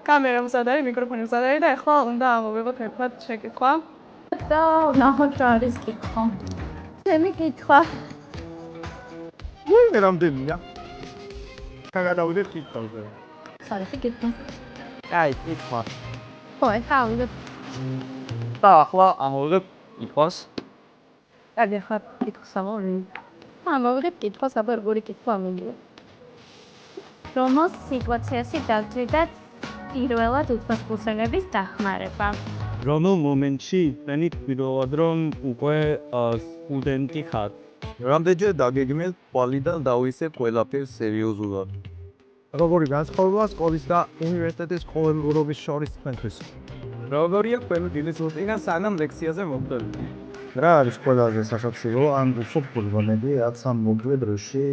კამერა მზად არის, მიკროფონი მზად არის და ახლა უნდა ამოვიღოთ ერთად შეკითხვა. და ნახოთ რა არის კითხვა. ჩემი კითხვა. ვინმე რამდენია? კაგადავიდეთ კითხვაზე. საერთოდ კითხვა. აი, კითხვა. ხო, ახლა ავიღეთ. და ახლა ამოვიღებ კითხვას. კარგი, ახლა კითხვა სამოვიდეთ. ამოვიღეთ კითხვა, აბა როგორი კითხვა მიგია. რომელ სიტუაციაში დავჭირდათ პირველად უცხოელების დახმარება? რომელ მომენტში იყენით პირველად რომ უკვე სტუდენტი ხარ? რამდენჯერ დაგეგმეთ თვალიდან დავისე ყველაფერს სერიოზულად? როგორი განსხვავება სკოლის და უნივერსიტეტის ცხოვრების შორის თქვენთვის? როგორია თქვენი დილის რუტინა სანამ ლექციაზე მოვდებით? რა არის ყველაზე სასაცილო ან უცხო ფურგონები, რაც ამ მოგვიე დროში